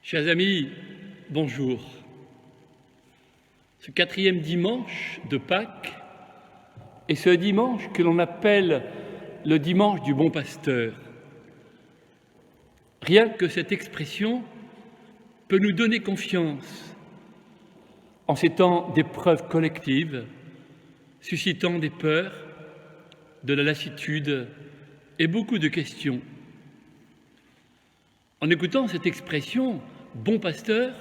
Chers amis, bonjour. Ce 4e dimanche de Pâques est ce dimanche que l'on appelle le dimanche du bon pasteur. Rien que cette expression peut nous donner confiance en ces temps d'épreuves collectives, suscitant des peurs, de la lassitude et beaucoup de questions. En écoutant cette expression « bon pasteur »,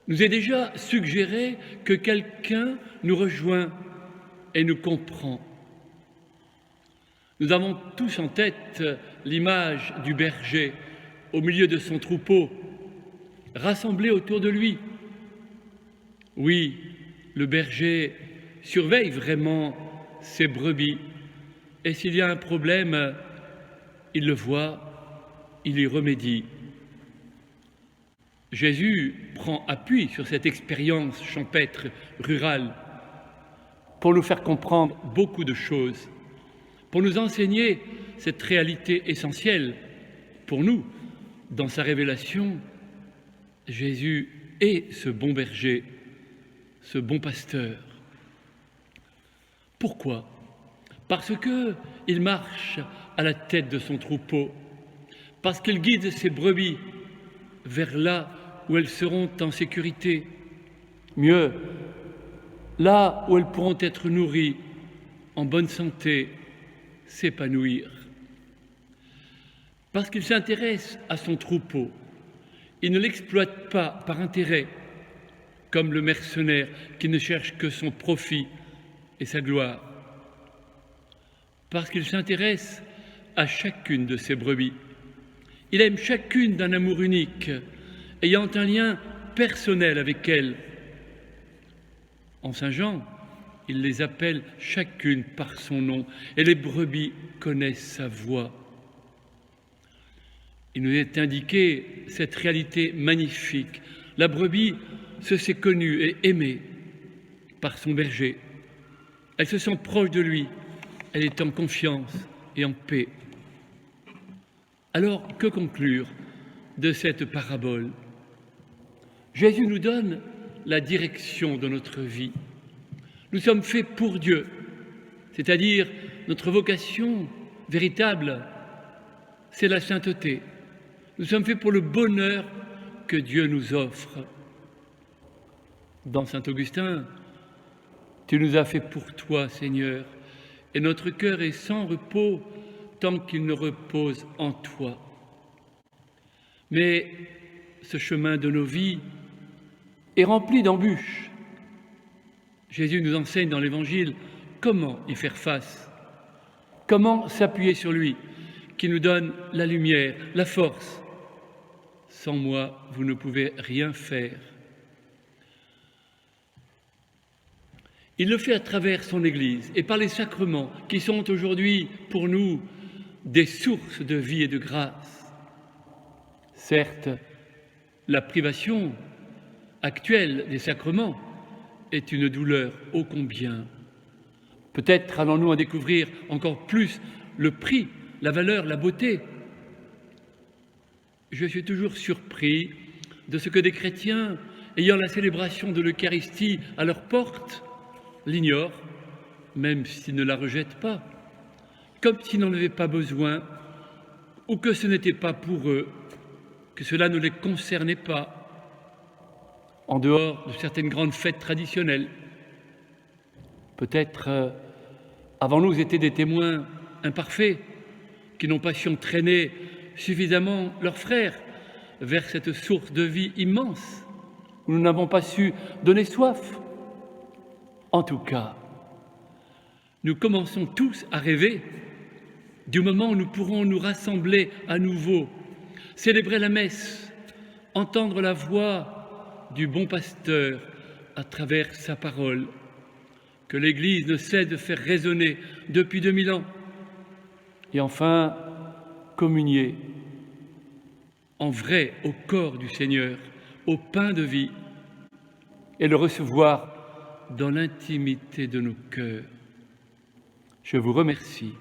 nous est déjà suggéré que quelqu'un nous rejoint et nous comprend. Nous avons tous en tête l'image du berger au milieu de son troupeau, rassemblé autour de lui. Oui, le berger surveille vraiment ses brebis et s'il y a un problème, il le voit, il y remédie. Jésus prend appui sur cette expérience champêtre, rurale, pour nous faire comprendre beaucoup de choses, pour nous enseigner cette réalité essentielle pour nous. Dans sa révélation, Jésus est ce bon berger, ce bon pasteur. Pourquoi ? Parce qu'il marche à la tête de son troupeau, parce qu'il guide ses brebis vers là où elles seront en sécurité, mieux, là où elles pourront être nourries, en bonne santé, s'épanouir. Parce qu'il s'intéresse à son troupeau, il ne l'exploite pas par intérêt, comme le mercenaire qui ne cherche que son profit et sa gloire. Parce qu'il s'intéresse à chacune de ses brebis. Il aime chacune d'un amour unique, ayant un lien personnel avec elles. En Saint Jean, il les appelle chacune par son nom, et les brebis connaissent sa voix. Il nous est indiqué cette réalité magnifique. La brebis se sait connue et aimée par son berger. Elle se sent proche de lui, elle est en confiance et en paix. Alors, que conclure de cette parabole ? Jésus nous donne la direction de notre vie. Nous sommes faits pour Dieu, c'est-à-dire notre vocation véritable, c'est la sainteté. Nous sommes faits pour le bonheur que Dieu nous offre. Dans saint Augustin, « Tu nous as fait pour toi, Seigneur, et notre cœur est sans repos tant qu'il ne repose en toi. » Mais ce chemin de nos vies est rempli d'embûches. Jésus nous enseigne dans l'Évangile comment y faire face, comment s'appuyer sur lui, qui nous donne la lumière, la force. Sans moi, vous ne pouvez rien faire. Il le fait à travers son Église et par les sacrements qui sont aujourd'hui pour nous des sources de vie et de grâce. Certes, la privation actuelle des sacrements est une douleur ô combien. Peut-être allons-nous en découvrir encore plus le prix, la valeur, la beauté. Je suis toujours surpris de ce que des chrétiens, ayant la célébration de l'Eucharistie à leur porte, l'ignorent, même s'ils ne la rejettent pas, comme s'ils n'en avaient pas besoin, ou que ce n'était pas pour eux, que cela ne les concernait pas, en dehors de certaines grandes fêtes traditionnelles. Peut-être avons-nous été des témoins imparfaits qui n'ont pas su entraîner suffisamment leurs frères vers cette source de vie immense, où nous n'avons pas su donner soif. En tout cas, nous commençons tous à rêver du moment où nous pourrons nous rassembler à nouveau, célébrer la messe, entendre la voix du bon pasteur à travers sa parole, que l'Église ne cesse de faire résonner depuis 2000 ans, et enfin communier en vrai au corps du Seigneur, au pain de vie, et le recevoir dans l'intimité de nos cœurs. Je vous remercie.